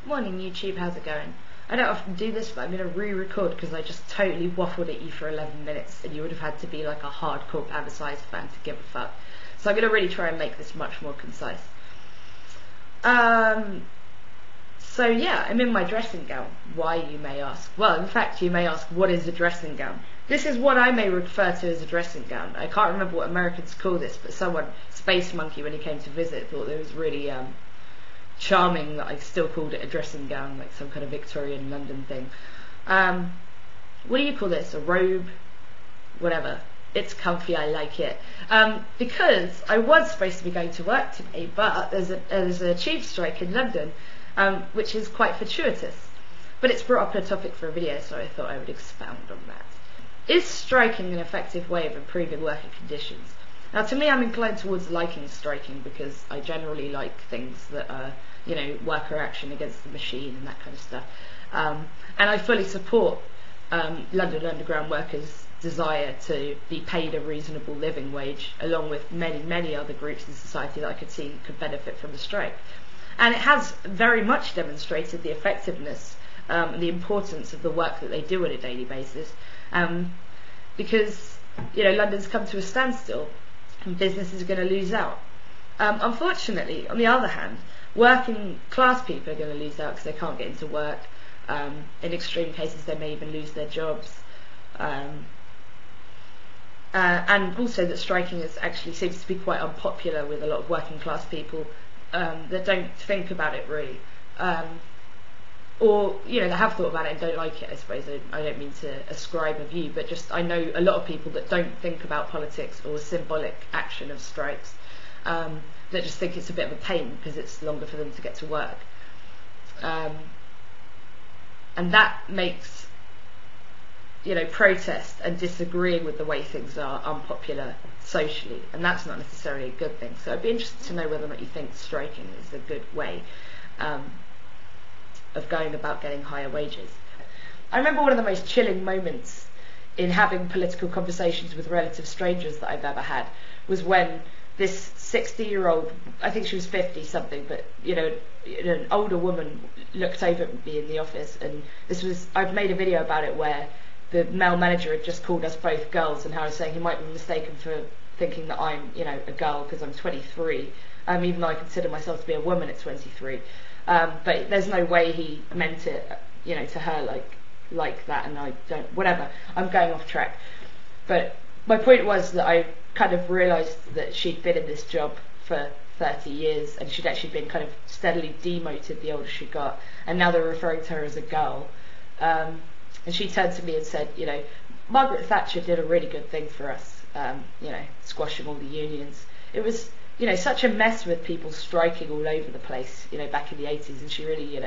Morning YouTube, how's it going? I don't often do this, but I'm going to re-record because I just totally waffled at you for 11 minutes and you would have had to be like a hardcore Patrilineage fan to give a fuck. So I'm going to really try and make this much more concise. So yeah, I'm in my dressing gown. Why, you may ask? Well, in fact, you may ask, what is a dressing gown? This is what I may refer to as a dressing gown. I can't remember what Americans call this, but someone, Space Monkey, when he came to visit, thought it was really charming that I still called it a dressing gown, like some kind of Victorian London thing. What do you call this? A robe? Whatever. It's comfy, I like it. Because I was supposed to be going to work today, but there's a tube strike in London, which is quite fortuitous. But it's brought up a topic for a video, so I thought I would expound on that. Is striking an effective way of improving working conditions? Now, to me, I'm inclined towards liking striking because I generally like things that are, worker action against the machine and that kind of stuff. And I fully support London Underground workers' desire to be paid a reasonable living wage, along with many, many other groups in society that I could see could benefit from the strike. And it has very much demonstrated the effectiveness and the importance of the work that they do on a daily basis, because London's come to a standstill and businesses are going to lose out. Unfortunately, on the other hand, working class people are going to lose out because they can't get into work. In extreme cases, they may even lose their jobs. And also that striking actually seems to be quite unpopular with a lot of working class people that don't think about it really. Or they have thought about it and don't like it, I suppose. I don't mean to ascribe a view, but just I know a lot of people that don't think about politics or symbolic action of strikes, that just think it's a bit of a pain because it's longer for them to get to work. And that makes protest and disagreeing with the way things are unpopular socially, and that's not necessarily a good thing. So I'd be interested to know whether or not you think striking is a good way of going about getting higher wages. I remember one of the most chilling moments in having political conversations with relative strangers that I've ever had was when this 60-year-old, I think she was 50 something, but an older woman looked over at me in the office, and I've made a video about it where the male manager had just called us both girls, and how I was saying he might be mistaken for thinking that I'm a girl because I'm 23, even though I consider myself to be a woman at 23. But there's no way he meant it, to her like that, and I don't, whatever, I'm going off track. But my point was that I kind of realised that she'd been in this job for 30 years, and she'd actually been kind of steadily demoted the older she got, and now they're referring to her as a girl. And she turned to me and said, Margaret Thatcher did a really good thing for us, squashing all the unions. It was such a mess with people striking all over the place, back in the 80s, and she really,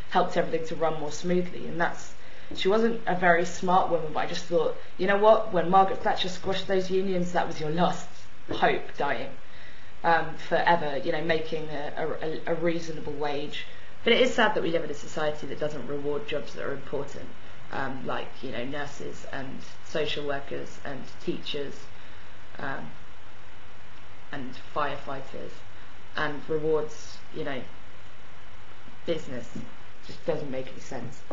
helped everything to run more smoothly. And she wasn't a very smart woman, but I just thought, what, when Margaret Thatcher squashed those unions, that was your last hope dying, forever, making a reasonable wage. But it is sad that we live in a society that doesn't reward jobs that are important, like, nurses and social workers and teachers, and firefighters, and rewards, business. Just doesn't make any sense.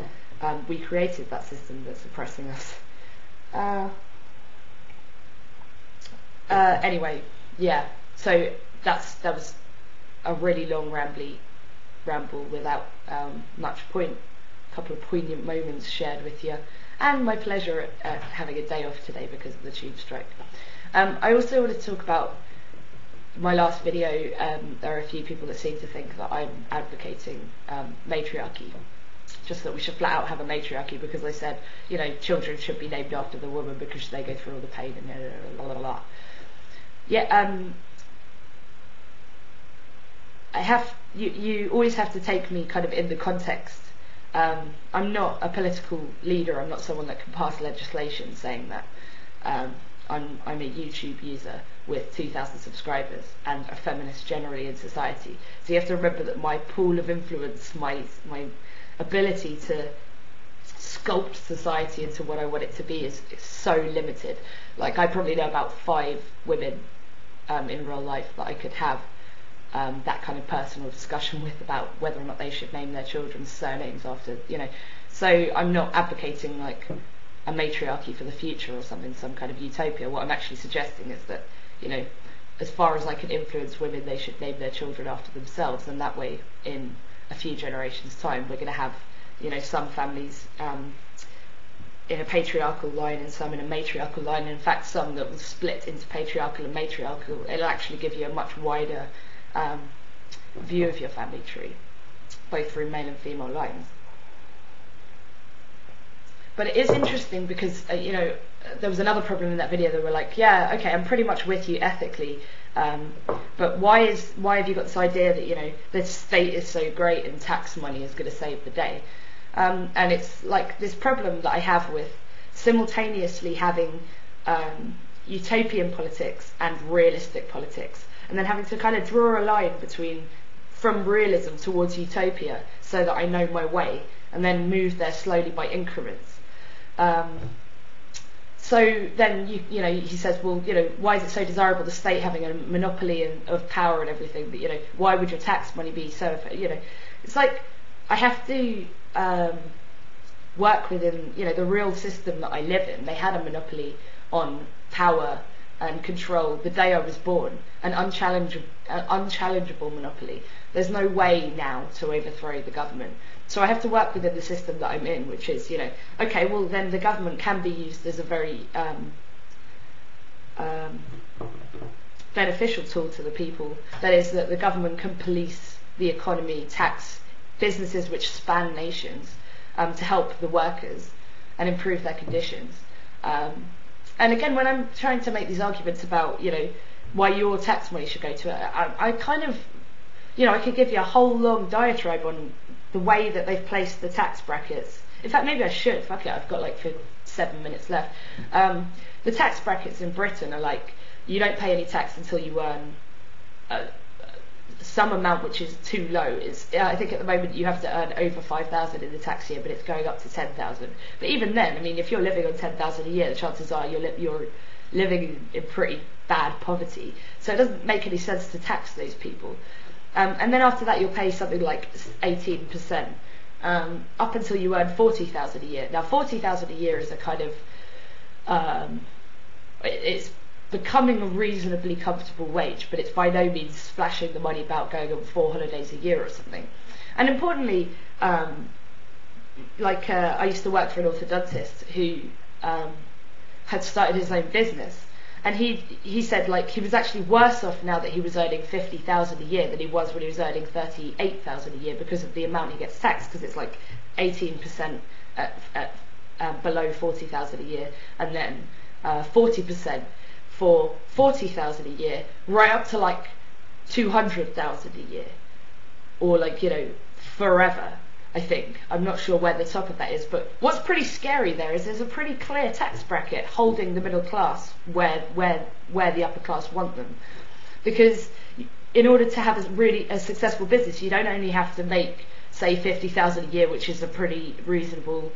We created that system that's oppressing us. Anyway, yeah. So that was a really long ramble without much point. A couple of poignant moments shared with you, and my pleasure at having a day off today because of the tube strike. I also wanted to talk about my last video. There are a few people that seem to think that I'm advocating matriarchy, just that we should flat out have a matriarchy because they said, children should be named after the woman because they go through all the pain and blah blah blah. Yeah, you always have to take me kind of in the context. I'm not a political leader. I'm not someone that can pass legislation saying that. I'm a YouTube user with 2,000 subscribers and a feminist generally in society. So you have to remember that my pool of influence, my ability to sculpt society into what I want it to be is so limited. Like, I probably know about 5 women in real life that I could have that kind of personal discussion with about whether or not they should name their children's surnames after, So I'm not advocating like a matriarchy for the future or something, some kind of utopia. What I'm actually suggesting is that, as far as I can influence women, they should name their children after themselves, and that way, in a few generations' time, we're going to have, some families in a patriarchal line and some in a matriarchal line. In fact, some that will split into patriarchal and matriarchal. It'll actually give you a much wider view of your family tree, both through male and female lines. But it is interesting because, there was another problem in that video. They were like, yeah, okay, I'm pretty much with you ethically, but why have you got this idea that, the state is so great and tax money is going to save the day? And it's like this problem that I have with simultaneously having utopian politics and realistic politics, and then having to kind of draw a line from realism towards utopia so that I know my way, and then move there slowly by increments. So then he says, well, why is it so desirable, the state having a monopoly of power and everything? But why would your tax money be so? It's like I have to work within the real system that I live in. They had a monopoly on power and control the day I was born, an unchallengeable monopoly. There's no way now to overthrow the government. So I have to work within the system that I'm in, which is, okay, well then the government can be used as a very beneficial tool to the people. That is, that the government can police the economy, tax businesses which span nations, to help the workers and improve their conditions. And again, when I'm trying to make these arguments about, why your tax money should go to it, I kind of, I could give you a whole long diatribe on the way that they've placed the tax brackets. In fact, maybe I should. Fuck it, I've got like 7 minutes left. The tax brackets in Britain are like, you don't pay any tax until you earn some amount which is too low. I think at the moment you have to earn over 5,000 in the tax year, but it's going up to 10,000. But even then, I mean, if you're living on 10,000 a year, the chances are you're living in pretty bad poverty. So it doesn't make any sense to tax those people. And then after that, you'll pay something like 18%, up until you earn 40,000 a year. Now, 40,000 a year is a kind of, it's becoming a reasonably comfortable wage, but it's by no means splashing the money about, going on 4 holidays a year or something. And importantly, I used to work for an orthodontist who had started his own business. And he said, like, he was actually worse off now that he was earning 50,000 a year than he was when he was earning 38,000 a year, because of the amount he gets taxed, because it's like 18% at below 40,000 a year, and then 40% for 40,000 a year, right up to like 200,000 a year, or like, forever. I think. I'm not sure where the top of that is, but what's pretty scary there is there's a pretty clear tax bracket holding the middle class where the upper class want them. Because in order to have a successful business, you don't only have to make, say, 50,000 a year, which is a pretty reasonable,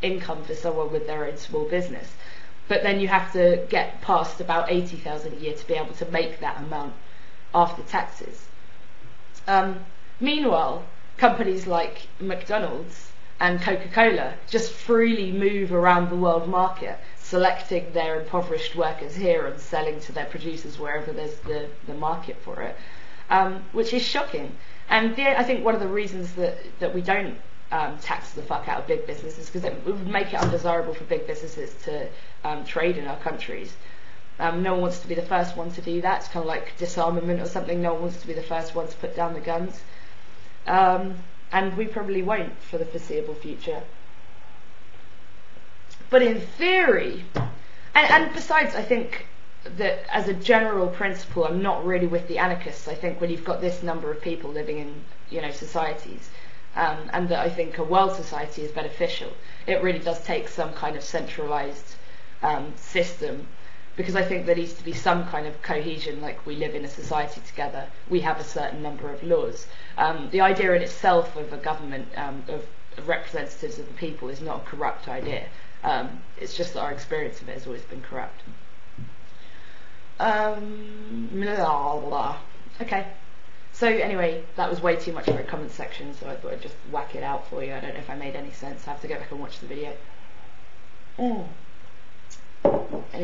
income for someone with their own small business. But then you have to get past about 80,000 a year to be able to make that amount after taxes. Meanwhile, companies like McDonald's and Coca-Cola just freely move around the world market, selecting their impoverished workers here and selling to their producers wherever there's the market for it, which is shocking. And I think one of the reasons that we don't tax the fuck out of big businesses is because it would make it undesirable for big businesses to trade in our countries. No one wants to be the first one to do that. It's kind of like disarmament or something. No one wants to be the first one to put down the guns. And we probably won't for the foreseeable future. But in theory, and besides, I think that as a general principle, I'm not really with the anarchists. I think when you've got this number of people living in, societies, and that I think a world society is beneficial, it really does take some kind of centralised system, because I think there needs to be some kind of cohesion, like we live in a society together, we have a certain number of laws. The idea in itself of a government, of representatives of the people, is not a corrupt idea. It's just that our experience of it has always been corrupt. Blah, blah. Okay, So anyway, that was way too much for a comment section, so I thought I'd just whack it out for you. I don't know if I made any sense. I have to go back and watch the video. Anyway,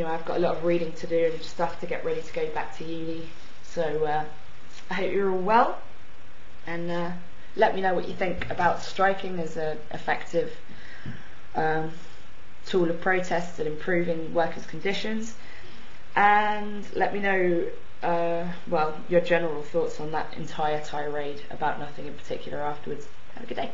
I've got a lot of reading to do and stuff to get ready to go back to uni. So I hope you're all well, and let me know what you think about striking as an effective tool of protest and improving workers' conditions. And let me know your general thoughts on that entire tirade about nothing in particular afterwards. Have a good day.